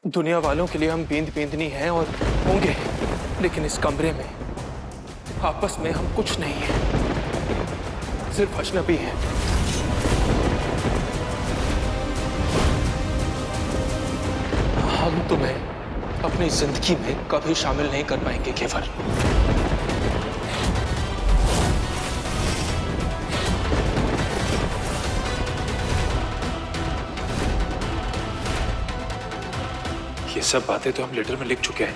दुनिया वालों के लिए हम बींद बींदनी हैं और होंगे, लेकिन इस कमरे में आपस में हम कुछ नहीं हैं, सिर्फ अजनबी हैं। हम तुम्हें अपनी जिंदगी में कभी शामिल नहीं कर पाएंगे केवल। ये सब बातें तो हम लेटर में लिख चुके हैं,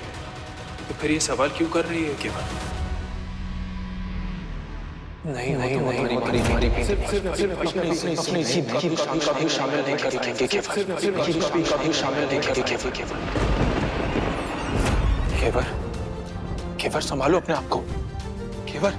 तो फिर ये सवाल क्यों कर रही है केवल? नहीं नहीं हमारी अपनी जिंदगी में कभी शामिल नहीं करेंगे केवल, कभी शामिल नहीं करेंगे केवल। केवल केवल संभालो अपने आप को केवल।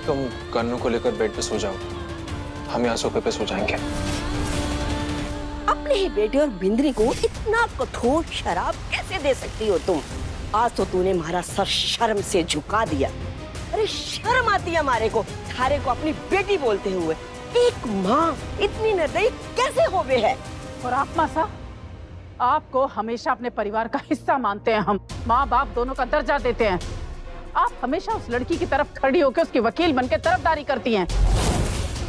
तुम कन्नू को लेकर बेड पे सो जाओ, हम यहाँ सोफे पे सो जाएंगे। अपने ही बेटे और बिंद्री को इतना कठोर शराब कैसे दे सकती हो तुम? आज तो तूने हमारा सर शर्म से झुका दिया। अरे शर्म आती है हमारे को, थारे को अपनी बेटी बोलते हुए। एक माँ इतनी निर्दयी कैसे हो गए है? और आप मासा, आपको हमेशा अपने परिवार का हिस्सा मानते हैं हम, माँ बाप दोनों का दर्जा देते हैं। आप हमेशा उस लड़की की तरफ खड़ी होकर उसकी वकील बनकर तरफदारी करती हैं।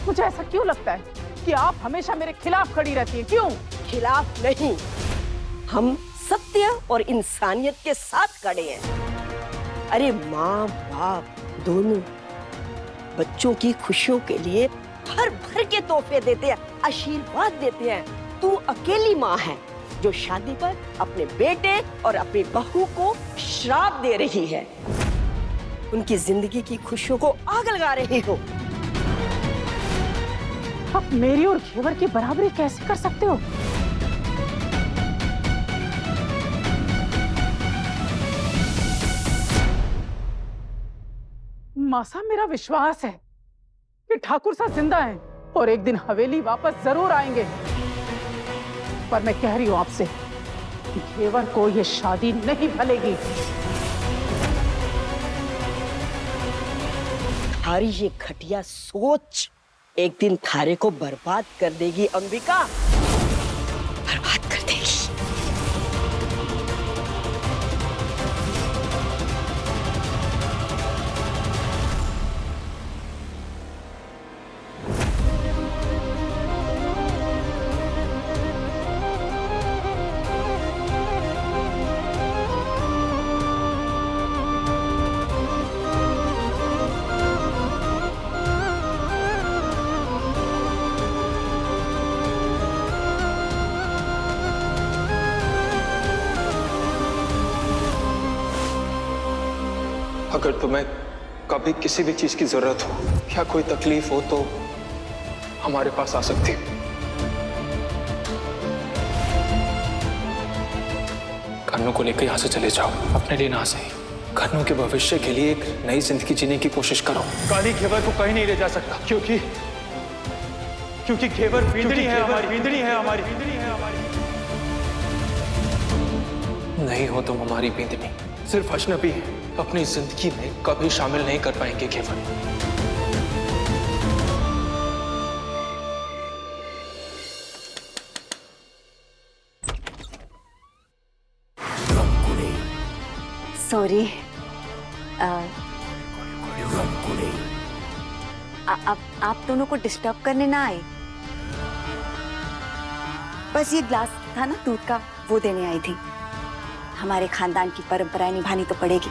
मुझे ऐसा क्यों लगता है कि आप हमेशा मेरे खिलाफ खड़ी रहती हैं? क्यों? खिलाफ नहीं, हम सत्य और इंसानियत के साथ खड़े हैं। अरे माँ बाप दोनों बच्चों की खुशियों के लिए भर भर के तोहफे देते हैं, आशीर्वाद देते हैं। तू अकेली माँ है जो शादी पर अपने बेटे और अपनी बहू को श्राप दे रही है, उनकी जिंदगी की खुशियों को आग लगा रही हो। आप मेरी और घेवर की बराबरी कैसे कर सकते हो? मासा, मेरा विश्वास है कि ठाकुर साहब जिंदा हैं और एक दिन हवेली वापस जरूर आएंगे। पर मैं कह रही हूं आपसे, घेवर को ये शादी नहीं भलेगी। थारी ये घटिया सोच एक दिन थारे को बर्बाद कर देगी अंबिका, बर्बाद कर देगी। अगर तुम्हें कभी किसी भी चीज की जरूरत हो या कोई तकलीफ हो तो हमारे पास आ सकती हो। कन्नू को लेकर यहाँ से चले जाओ, अपने लिए ना सही, कन्नू के भविष्य के लिए एक नई जिंदगी जीने की कोशिश करो। काली घेवर को कहीं नहीं ले जा सकता, क्योंकि घेवर बिंदनी है हमारी, बिंदनी है हमारी, बिंदनी है हमारी। नहीं हो तुम हमारी बिंदनी, सिर्फ अजनबी है, अपनी जिंदगी में कभी शामिल नहीं कर पाएंगे केवल। सॉरी, आप दोनों को डिस्टर्ब करने ना आए, बस ये ग्लास था ना दूध का, वो देने आई थी। हमारे खानदान की परंपराएं निभानी तो पड़ेगी।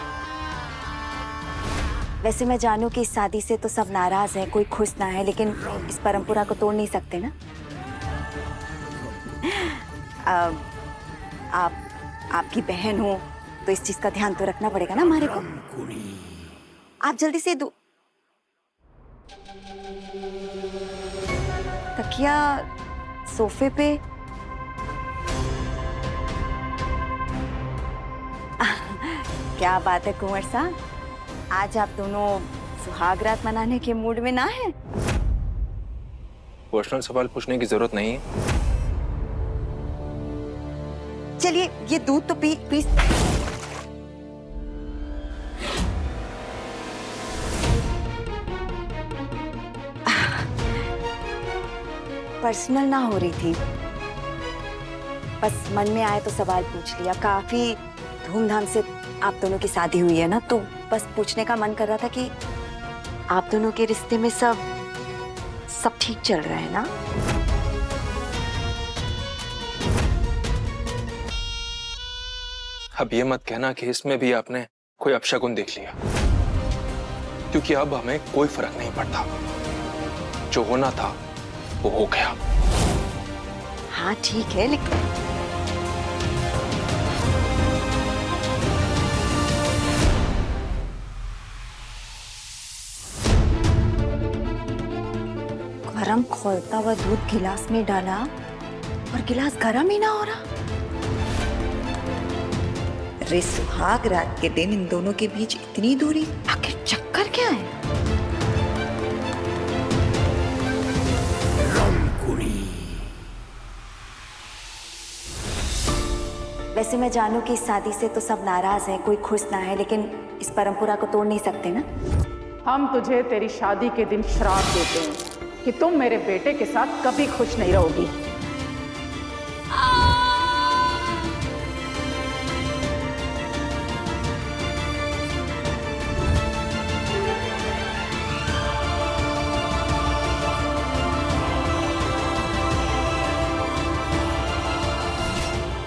वैसे मैं जानूं कि इस शादी से तो सब नाराज हैं, कोई खुश ना है, लेकिन इस परंपरा को तोड़ नहीं सकते ना। आपकी बहन हो तो इस चीज का ध्यान तो रखना पड़ेगा ना हमारे को। आप जल्दी से तकिया सोफे पे। क्या बात है कुंवर साहब, आज आप दोनों सुहाग रात मनाने के मूड में ना हैं? पर्सनल सवाल पूछने की जरूरत नहीं है। चलिए ये दूध तो पी प्लीज। पर्सनल ना हो रही थी, बस मन में आए तो सवाल पूछ लिया। काफी धूमधाम से आप दोनों की शादी हुई है ना, तो बस पूछने का मन कर रहा था कि आप दोनों के रिश्ते में सब ठीक चल रहा है ना? अब ये मत कहना कि इसमें भी आपने कोई अपशगुन देख लिया, क्योंकि अब हमें कोई फर्क नहीं पड़ता। जो होना था वो हो गया। हाँ ठीक है, लेकिन गरम खौलता हुआ दूध गिलास में डाला और गिलास गरम ही ना हो रहा। अरे सुहाग रात के दिन इन दोनों के बीच इतनी दूरी, आखिर चक्कर क्या है? वैसे मैं जानू कि इस शादी से तो सब नाराज हैं, कोई खुश ना है, लेकिन इस परंपरा को तोड़ नहीं सकते ना। हम तुझे तेरी शादी के दिन श्राप देते हैं कि तुम मेरे बेटे के साथ कभी खुश नहीं रहोगी।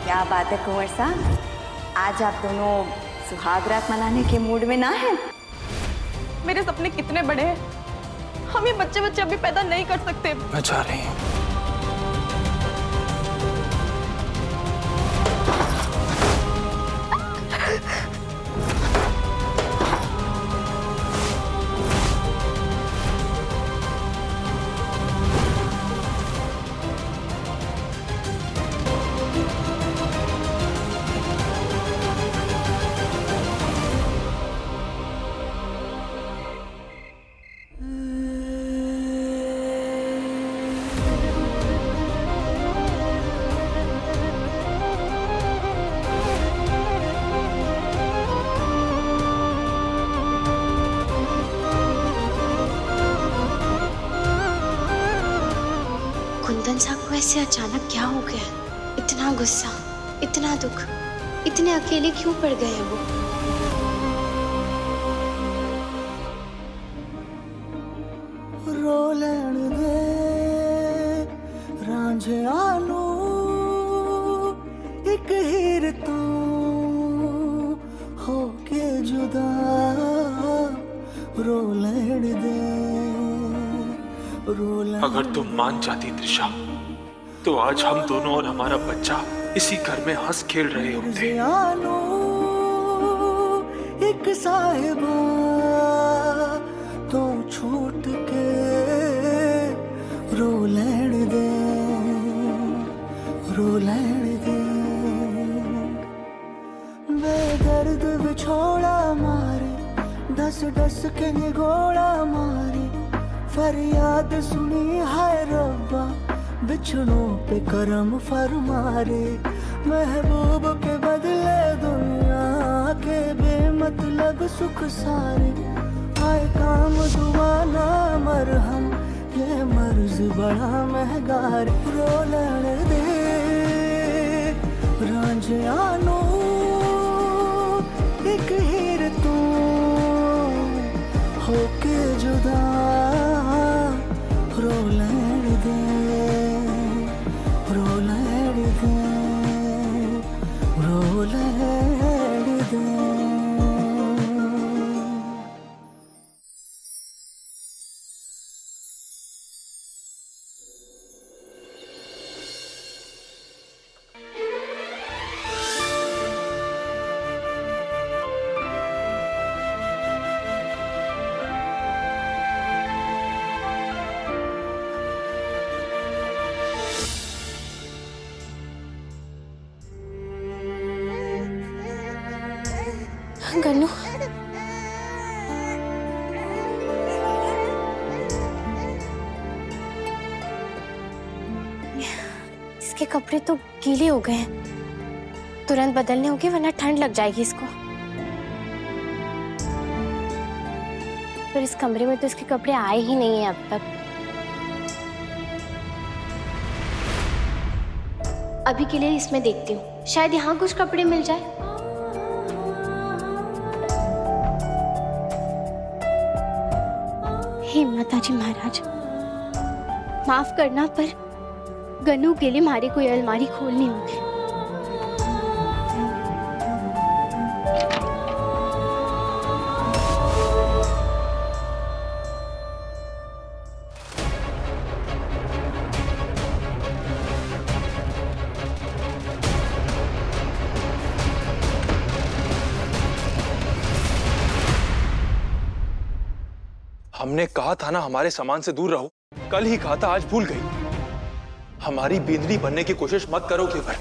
क्या बात है कुंवर साहब, आज आप दोनों सुहाग रात मनाने के मूड में ना हैं? मेरे सपने कितने बड़े हैं, हम ये बच्चे अभी पैदा नहीं कर सकते। मैं जा रही हूँ। कुंदन साहब को ऐसे अचानक क्या हो गया? इतना गुस्सा, इतना दुख, इतने अकेले क्यों पड़ गए हैं वो? रो लैण दे रांझिया नू एक हीर तू होके जुदा, रो लैण दे। अगर तुम मान जाती त्रिशा, तो आज हम दोनों और हमारा बच्चा इसी घर में हंस खेल रहे होते। एक साहिबा तो छूट के रो लैण दे, रो लैण दे। बेदर्द विछोड़ा मारे, दस दस के निगोड़ा मारे, फरियाद सुनी हाय रब्बा, बिछड़ों पे करम फरमारे। महबूब के बदले दुनिया के बेमतलब सुख सारे, आए काम दुआ ना मरहम, ये मर्ज बड़ा महंगा रे। रो लैण दे रांझिया नू एक हीर तू होके जुदा, रो लैण दे, रो लैण दे, रो लैण दे। गन्नू, इसके कपड़े तो गीले हो गए हैं, तुरंत बदलने होंगे वरना ठंड लग जाएगी इसको। पर इस कमरे में तो इसके कपड़े आए ही नहीं हैं अब तक। अभी के लिए इसमें देखती हूँ, शायद यहाँ कुछ कपड़े मिल जाए। हे माताजी महाराज, माफ करना पर गन्नू के लिए हमारी कोई अलमारी खोलनी होगी। हमने कहा था ना हमारे सामान से दूर रहो। कल ही कहा था, आज भूल गई। हमारी बींदनी बनने की कोशिश मत करो केवल।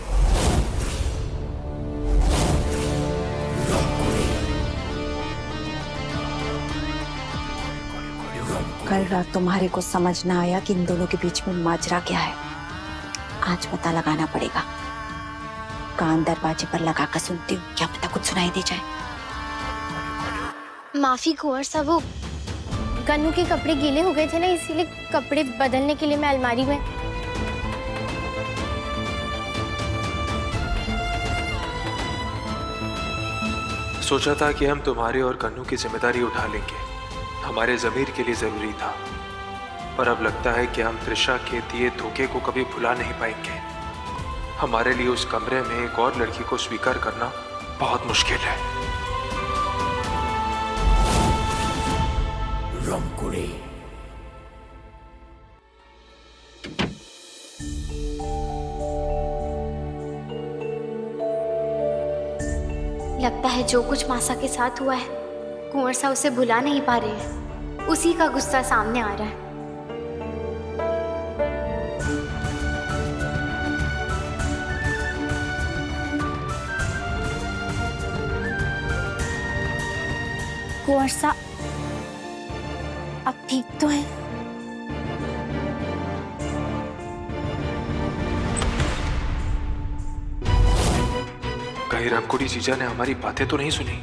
कल रात तुम्हारे को समझ ना आया कि इन दोनों के बीच में माजरा क्या है। आज पता लगाना पड़ेगा। कान दरवाजे पर लगा कर सुनती हूँ, क्या पता कुछ सुनाई दे जाए। माफी कुंवर साहब, वो गन्नू के कपड़े गीले हो गए थे ना, इसीलिए कपड़े बदलने के लिए मैं अलमारी में। सोचा था कि हम तुम्हारे और गन्नू की जिम्मेदारी उठा लेंगे, हमारे ज़मीर के लिए जरूरी था। पर अब लगता है कि हम त्रिशा के दिए धोखे को कभी भुला नहीं पाएंगे। हमारे लिए उस कमरे में एक और लड़की को स्वीकार करना बहुत मुश्किल है। रंगकुड़ी। लगता है जो कुछ मासा के साथ हुआ है, कुंवर साहब उसे भुला नहीं पा रहे हैं। उसी का गुस्सा सामने आ रहा है। कुंवर साहब अब ठीक तो है? कहीं रंगकुड़ी जीजा ने हमारी बातें तो नहीं सुनी?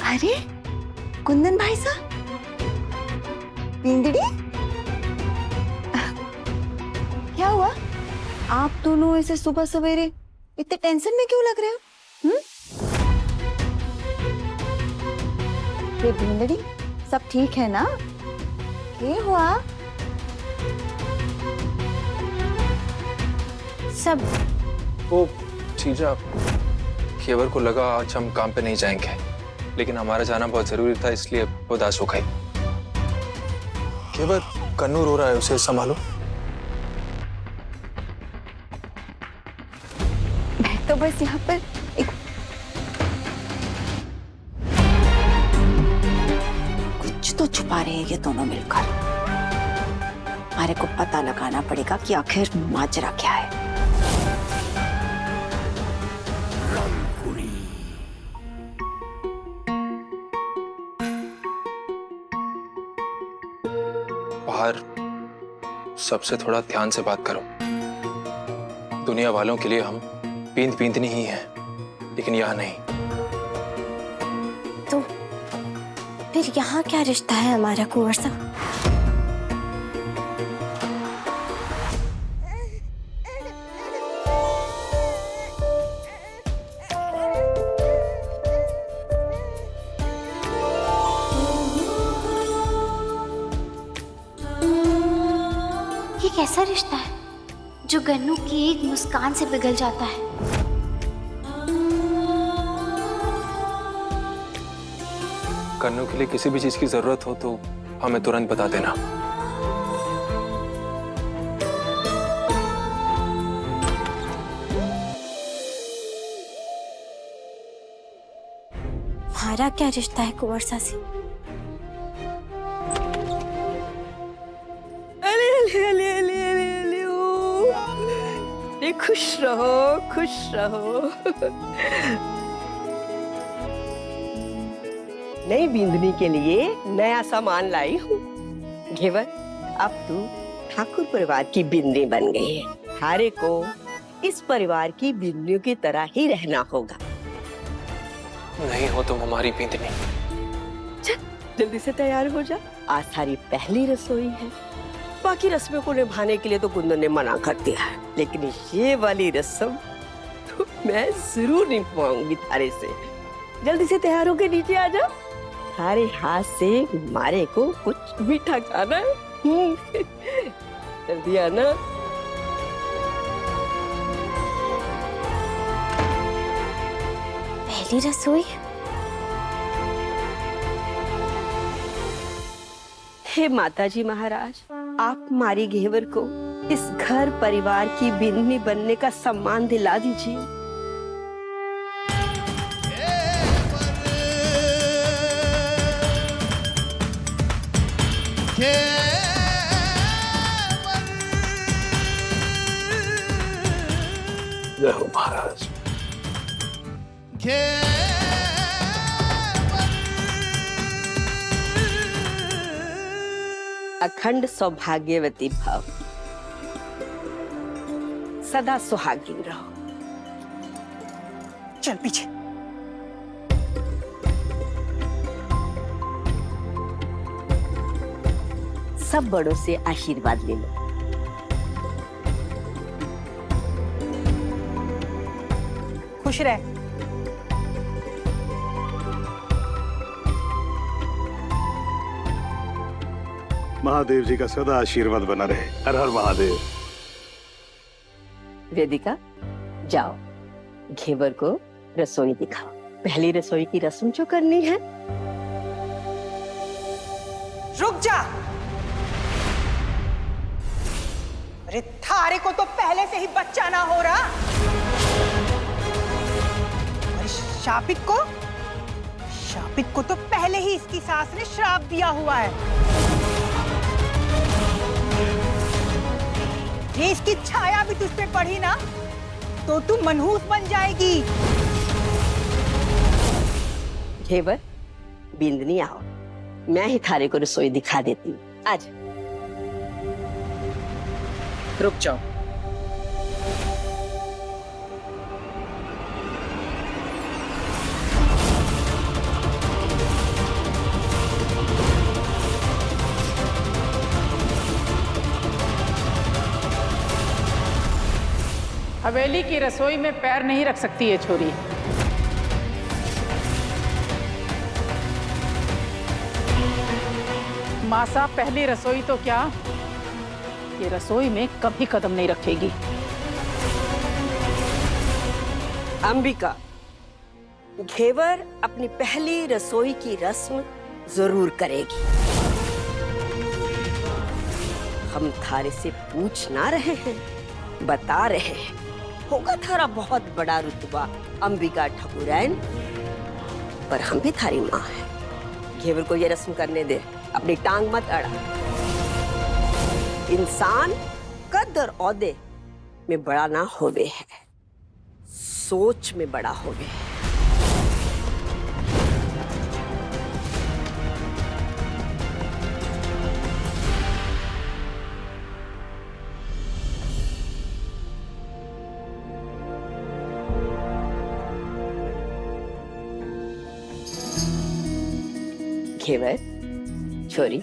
अरे कुंदन भाई साहब, बिंदड़ी, क्या हुआ? आप दोनों ऐसे सुबह सवेरे इतने टेंशन में क्यों लग रहे हो? ये बिंदड़ी, सब ठीक है ना? क्या हुआ? सब वो जीजा, केवर को लगा आज हम काम पे नहीं जाएंगे, लेकिन हमारा जाना बहुत जरूरी था, इसलिए उदास हो गई। केवर, कन्नू रो रहा है, उसे संभालो। मैं तो बस यहाँ पर एक कुछ तो छुपा रहे हैं ये दोनों मिलकर। हमारे को पता लगाना पड़ेगा कि आखिर माजरा क्या है। बाहर सबसे थोड़ा ध्यान से बात करो। दुनिया वालों के लिए हम पींदनी ही हैं, लेकिन यहाँ नहीं। तो फिर यहाँ क्या रिश्ता है हमारा कुंवर साहब? ये कैसा रिश्ता है जो गन्नू की एक मुस्कान से पिघल जाता है? कन्नू के लिए किसी भी चीज की जरूरत हो तो हमें तुरंत बता देना। हमारा क्या रिश्ता है कुंवर साहब से? अले अले अले अले अले अले ओ, अरे खुश रहो खुश रहो। नई बिंदनी के लिए नया सामान लाई हूँ। घेवर, अब तू ठाकुर परिवार की बिंदनी बन गई है। थारे को इस परिवार की बिंदनियों की तरह ही रहना होगा। नहीं हो तुम हमारी बिंदनी। चल जल्दी से तैयार हो जा, आज थारी पहली रसोई है। बाकी रस्मों को निभाने के लिए तो कुंदन ने मना कर दिया है, लेकिन ये वाली रस्म तो मैं जरूर निभाऊंगी थारे से। जल्दी से तैयार होकर नीचे आ जा। थारे हाथ से मारे को कुछ मीठा खाना है। जल्दी आना। पहली रसोई। हे माताजी महाराज, आप मारी घेवर को इस घर परिवार की बिंदनी बनने का सम्मान दिला दीजिए। जय हो महाराज। अखंड सौभाग्यवती भव, सदा सुहागिन रहो। चल पीछे। सब बड़ों से आशीर्वाद ले लो। खुश रह। महादेव जी का सदा आशीर्वाद बना रहे। हर हर महादेव। वेदिका, जाओ घेवर को रसोई दिखाओ। पहली रसोई की रस्म जो करनी है। रुक जा। अरे थारे को तो पहले से ही बच्चा ना हो रहा। अरे शापित को तो पहले ही इसकी सास ने श्राप दिया हुआ है। ये इसकी छाया भी तुझ पे पड़ी ना तो तू मनहूस बन जाएगी। घेवर, बिंदनी आओ, मैं ही थारे को रसोई दिखा देती हूँ। आज रुक जाओ। हवेली की रसोई में पैर नहीं रख सकती है छोरी। माँ साहब, पहली रसोई तो क्या, ये रसोई में कभी कदम नहीं रखेगी। अंबिका, घेवर अपनी पहली रसोई की रस्म जरूर करेगी। हम थारे से पूछ ना रहे हैं, बता रहे हैं। होगा थारा बहुत बड़ा रुतबा अंबिका ठाकुरैन, पर हम भी थारी माँ है। घेवर को ये रस्म करने दे, अपनी टांग मत अड़ा। इंसान कद और औदे में बड़ा ना होवे है, सोच में बड़ा होवे है। घेवर, छोरी,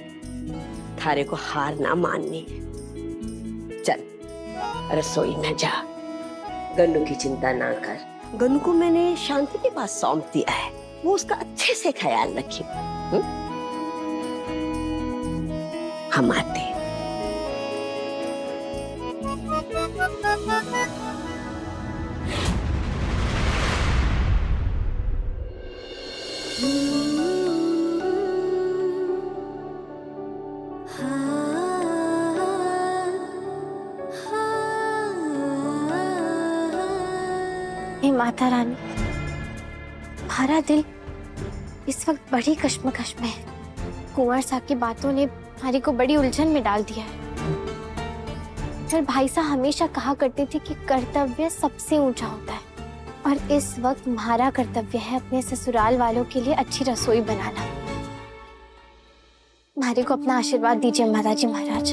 थारे को हार ना माननी है। चल रसोई में जा, गन्नू की चिंता ना कर। गन्नू को मैंने शांति के पास सौंप दिया है, वो उसका अच्छे से ख्याल रखे। हम आते हैं। हे माता रानी, हमारा दिल इस वक्त बड़ी कश्मकश में है। कुंवर साहब की बातों ने हमारी को बड़ी उलझन में डाल दिया है। फिर भाई साहब हमेशा कहा करते थे कि कर्तव्य सबसे ऊंचा होता है, और इस वक्त हमारा कर्तव्य है अपने ससुराल वालों के लिए अच्छी रसोई बनाना। मारी को अपना आशीर्वाद दीजिए महाराज जी महाराज।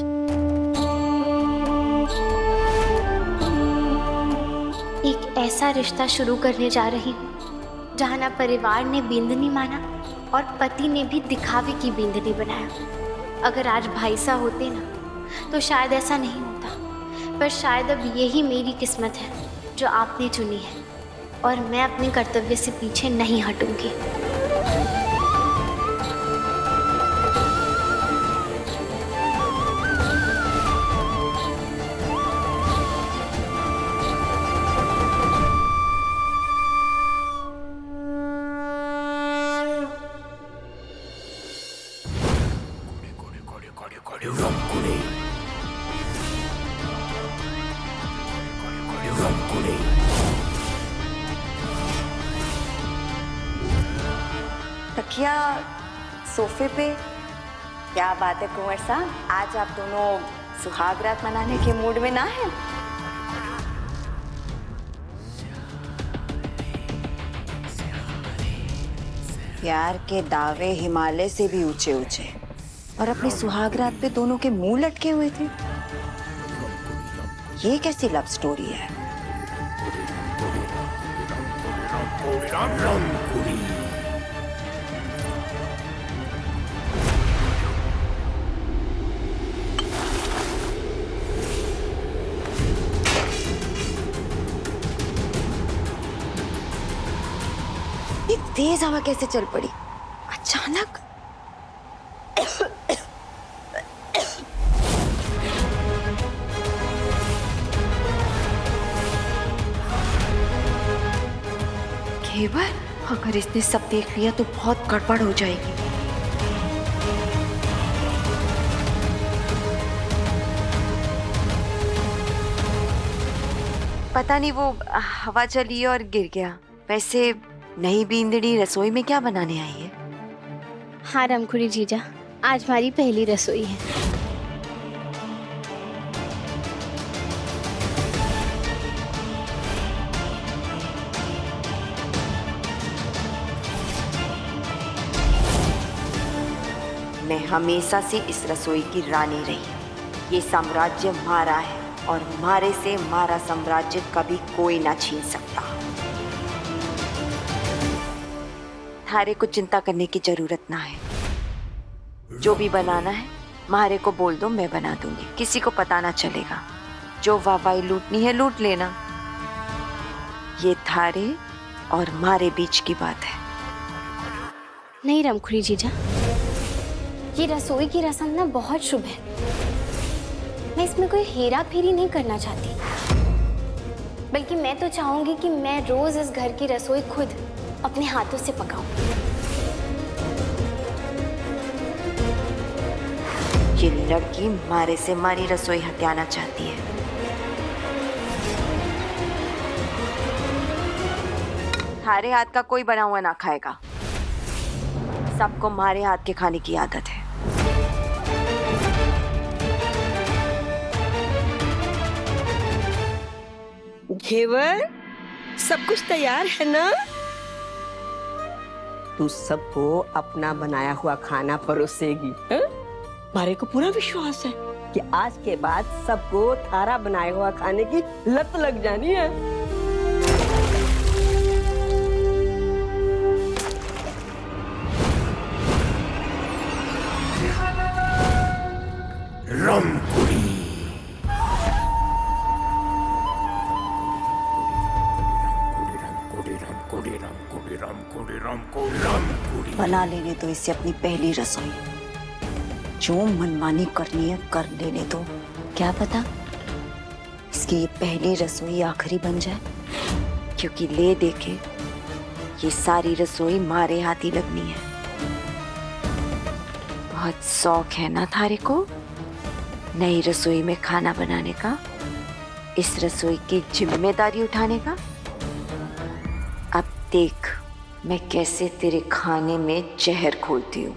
एक ऐसा रिश्ता शुरू करने जा रही हूँ जहाँ ना परिवार ने बिंदनी माना और पति ने भी दिखावे की बिंदनी बनाया। अगर आज भाई सा होते ना तो शायद ऐसा नहीं होता, पर शायद अब यही मेरी किस्मत है जो आपने चुनी है, और मैं अपने कर्तव्य से पीछे नहीं हटूंगी। तकिया सोफे पे। क्या बात है कुंवर साहब, आज आप दोनों सुहाग रात मनाने के मूड में ना है? प्यार के दावे हिमालय से भी ऊंचे ऊंचे, और अपनी सुहाग रात पे दोनों के मुंह लटके हुए थे। ये कैसी लव स्टोरी है? ये तेज हवा कैसे चल पड़ी अचानक? घेवर, अगर इसने सब देख लिया तो बहुत गड़बड़ हो जाएगी। पता नहीं वो हवा चली और गिर गया। वैसे नई बींदड़ी रसोई में क्या बनाने आई है? हाँ रामखुड़ी जीजा, आज हमारी पहली रसोई है। मैं हमेशा से इस रसोई की रानी रही। ये साम्राज्य हमारा है और हमारे से हमारा साम्राज्य कभी कोई ना छीन सकता। थारे को चिंता करने की जरूरत ना है। जो भी बनाना है मारे को बोल दो, मैं बना दूंगी। किसी को पता ना चलेगा। जो वाहवाही लूटनी है लूट लेना। ये थारे और मारे बीच की बात है। नहीं रामखुड़ी जीजा, ये रसोई की रस्म ना बहुत शुभ है। मैं इसमें कोई हेरा फेरी नहीं करना चाहती, बल्कि मैं तो चाहूंगी कि मैं रोज इस घर की रसोई खुद अपने हाथों से पकाऊं। ये लड़की मारे से मारी रसोई हथियाना चाहती है। थारे हाथ का कोई बना हुआ ना खाएगा। सबको मारे हाथ के खाने की आदत है। घेवर, सब कुछ तैयार है ना? तू सबको अपना बनाया हुआ खाना परोसेगी, हैं? मारे को पूरा विश्वास है कि आज के बाद सबको थारा बनाया हुआ खाने की लत लग जानी है। बना लेने दो इसे अपनी पहली रसोई। जो मनमानी करनी है कर लेने दो। क्या पता इसकी ये पहली रसोई आखिरी बन जाए, क्योंकि ले देखे ये सारी रसोई मारे हाथ ही लगनी है। बहुत शौक है ना थारे को नई रसोई में खाना बनाने का, इस रसोई की जिम्मेदारी उठाने का। अब देख मैं कैसे तेरे खाने में जहर घोलती हूँ।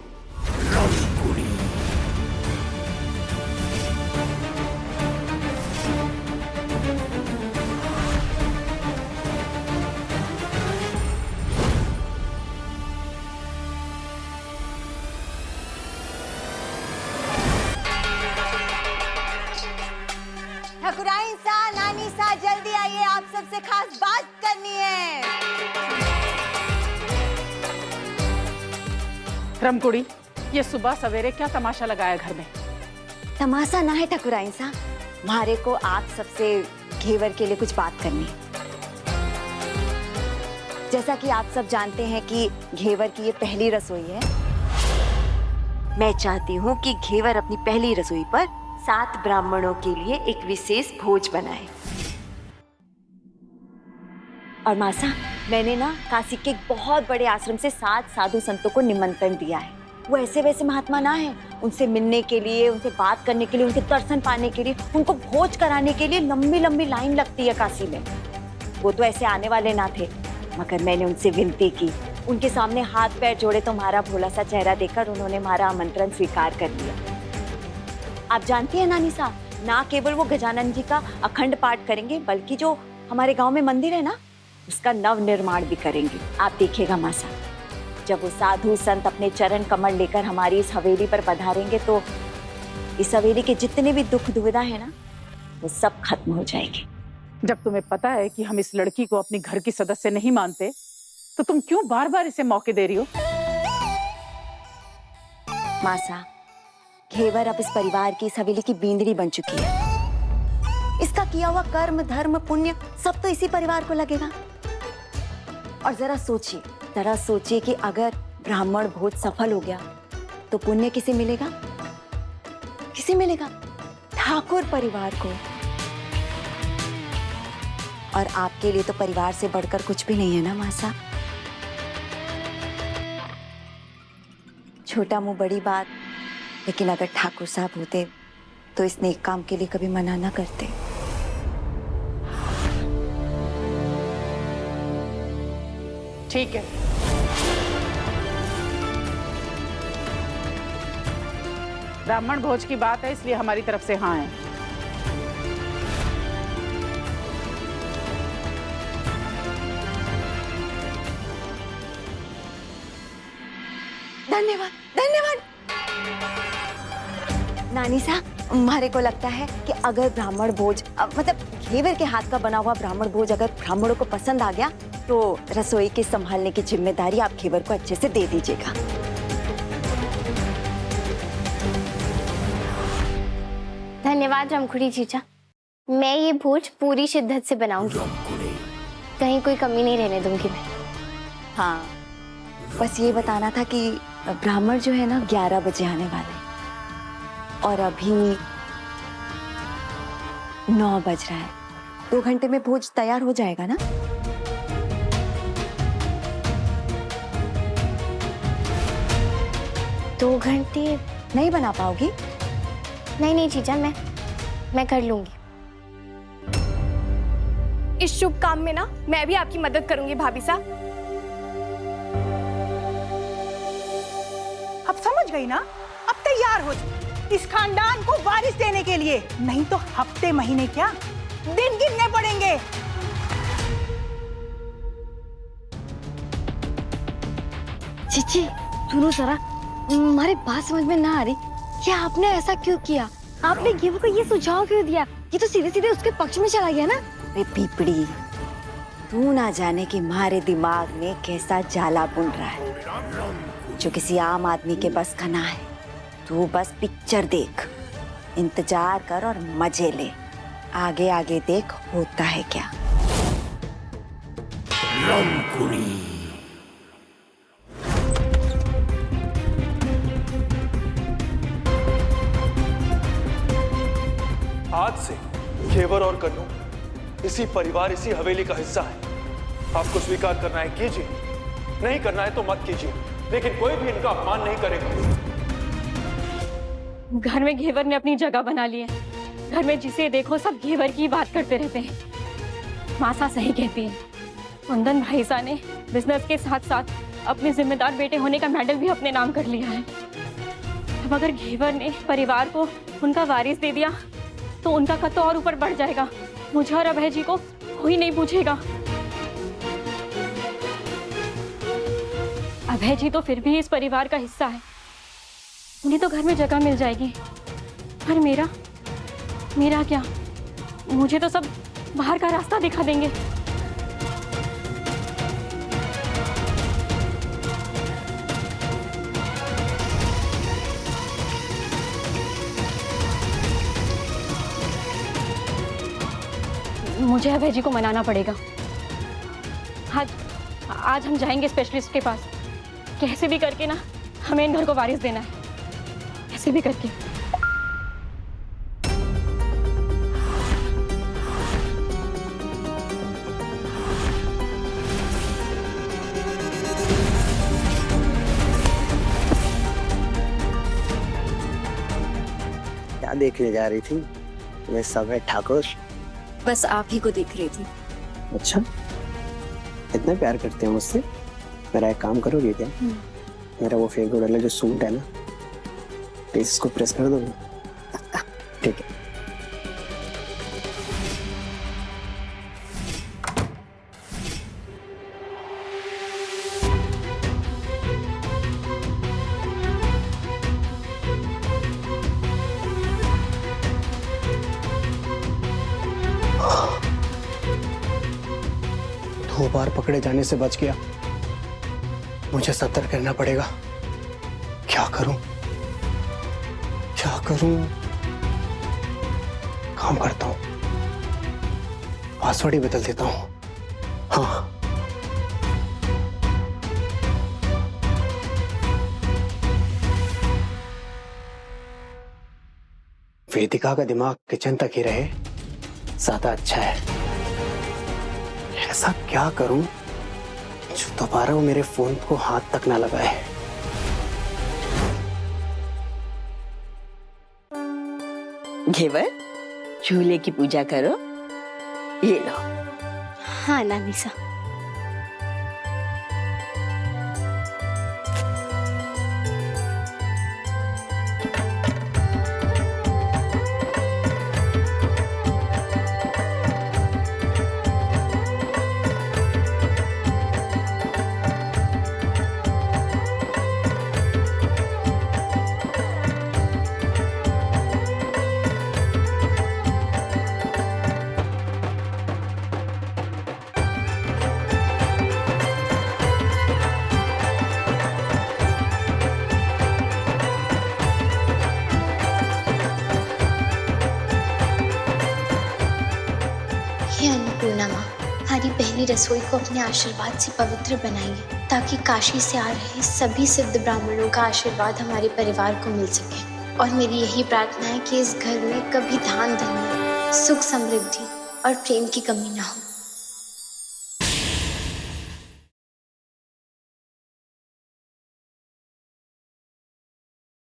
सबसे खास बात करनी है। रमकुड़ी, ये सुबह सवेरे क्या तमाशा लगाया घर में? तमाशा ना है ठकुराइन सा, मारे को आप सबसे घेवर के लिए कुछ बात करनी है। जैसा कि आप सब जानते हैं कि घेवर की ये पहली रसोई है। मैं चाहती हूँ कि घेवर अपनी पहली रसोई पर 7 ब्राह्मणों के लिए एक विशेष भोज बनाए। और मासा, मैंने ना काशी के एक बहुत बड़े आश्रम से 7 साधु संतों को निमंत्रण दिया है। वो ऐसे वैसे महात्मा ना है, उनसे मिलने के लिए, उनसे बात करने के लिए, उनके दर्शन पाने के लिए, उनको भोज कराने के लिए लंबी लंबी लाइन लगती है काशी में। वो तो ऐसे आने वाले ना थे, मगर मैंने उनसे विनती की, उनके सामने हाथ पैर जोड़े तो हमारा भोला सा चेहरा देखकर उन्होंने हमारा आमंत्रण स्वीकार कर लिया। आप जानती हैं नानी साहब, ना केवल वो गजानन जी का अखंड पाठ करेंगे, बल्कि जो हमारे गांव में मंदिर है ना, उसका नव निर्माण भी करेंगे। आप देखिएगा मासा, जब वो साधु संत अपने चरण कमल लेकर हमारी इस हवेली पर पधारेंगे तो इस हवेली के जितने भी दुख दुविधा है ना, वो सब खत्म हो जाएंगे। जब तुम्हें पता है कि हम इस लड़की को अपनी घर की सदस्य नहीं मानते, तो तुम क्यों बार बार इसे मौके दे रही हो? मासा, घेवर अब इस परिवार की, इस हवेली की बींदड़ी बन चुकी है। इसका किया हुआ कर्म, धर्म, पुण्य सब तो इसी परिवार को लगेगा। और जरा सोचिए कि अगर ब्राह्मण भोज सफल हो गया तो पुण्य किसे मिलेगा? किसे मिलेगा? ठाकुर परिवार को। और आपके लिए तो परिवार से बढ़कर कुछ भी नहीं है ना मासा। छोटा मुंह बड़ी बात, लेकिन अगर ठाकुर साहब होते तो इस नेक काम के लिए कभी मना ना करते। ठीक है, ब्राह्मण भोज की बात है, इसलिए हमारी तरफ से हाँ है। धन्यवाद, धन्यवाद। नानी साहब, हमारे को लगता है कि अगर ब्राह्मण भोज, मतलब घेवर के हाथ का बना हुआ ब्राह्मण भोज अगर ब्राह्मणों को पसंद आ गया तो रसोई के संभालने की जिम्मेदारी आप घेवर को अच्छे से दे दीजिएगा। धन्यवाद रमकुड़ी जीजा, मैं ये भोज पूरी शिद्दत से बनाऊंगी, कहीं कोई कमी नहीं रहने दूंगी मैं। हाँ, बस ये बताना था कि ब्राह्मण जो है ना 11 बजे आने वाले और अभी 9 बज रहा है। 2 घंटे में भोज तैयार हो जाएगा ना? दो घंटे नहीं बना पाओगी? नहीं जीजा, मैं कर लूंगी। इस शुभ काम में ना मैं भी आपकी मदद करूंगी भाभी साहब। अब समझ गई ना? अब तैयार हो जाओ इस खानदान को वारिस देने के लिए, नहीं तो हफ्ते महीने क्या दिन गिनने पड़ेंगे। चीची सुनो जरा, हमारी बात समझ में ना आ रही कि आपने ऐसा क्यों किया? आपने घेवर को ये सुझाव क्यों दिया? ये तो सीधे सीधे उसके पक्ष में चला गया ना। अरे पीपड़ी, तू ना जाने कि हमारे दिमाग में कैसा जाला बुन रहा है जो किसी आम आदमी के बस का ना है। तू बस पिक्चर देख, इंतजार कर और मजे ले। आगे आगे देख होता है क्या। आज से घेवर और कन्नू इसी परिवार, इसी हवेली का हिस्सा है। आपको स्वीकार करना है कीजिए, नहीं करना है तो मत कीजिए, लेकिन कोई भी इनका अपमान नहीं करेगा। घर में घेवर ने अपनी जगह बना ली है। घर में जिसे देखो सब घेवर की बात करते रहते हैं। मासा सही कहती है, कुंदन भाईसा ने बिजनेस के साथ साथ अपने जिम्मेदार बेटे होने का मेडल भी अपने नाम कर लिया है। अब अगर घेवर ने परिवार को उनका वारिस दे दिया तो उनका कद तो और ऊपर बढ़ जाएगा। मुझे और अभय जी को कोई नहीं पूछेगा। अभय जी तो फिर भी इस परिवार का हिस्सा है, उन्हें तो घर में जगह मिल जाएगी। पर मेरा क्या? मुझे तो सब बाहर का रास्ता दिखा देंगे। मुझे अभय जी को मनाना पड़ेगा। आज हम जाएंगे स्पेशलिस्ट के पास। कैसे भी करके ना हमें इन घर को वारिस देना है, कैसे भी करके। क्या देखने जा रही थी? मैं समय ठाकुर। बस आप ही को देख रही थी। अच्छा, इतना प्यार करते हैं मुझसे? मेरा एक काम करोगे क्या? मेरा वो फेवरेट वाला जो सूट है ना, प्लीज इसको प्रेस कर दोगे? ठीक है। दो बार पकड़े जाने से बच गया। मुझे सतर्क करना पड़ेगा। क्या करूं? क्या करूं? काम करता हूं, पासवर्ड ही बदल देता हूं। हाँ, वेदिका का दिमाग किचन तक ही रहे, ज्यादा अच्छा है। ऐसा क्या करूं जो दोबारा वो मेरे फोन को हाथ तक ना लगाए। घेवर, झूले की पूजा करो। ये लो। हाँ नानी सा। हे अन्नपूर्णा माँ, हमारी पहली रसोई को अपने आशीर्वाद से पवित्र बनाइए, ताकि काशी से आ रहे सभी सिद्ध ब्राह्मणों का आशीर्वाद हमारे परिवार को मिल सके। और मेरी यही प्रार्थना है कि इस घर में कभी धान धन, सुख समृद्धि और प्रेम की कमी ना हो।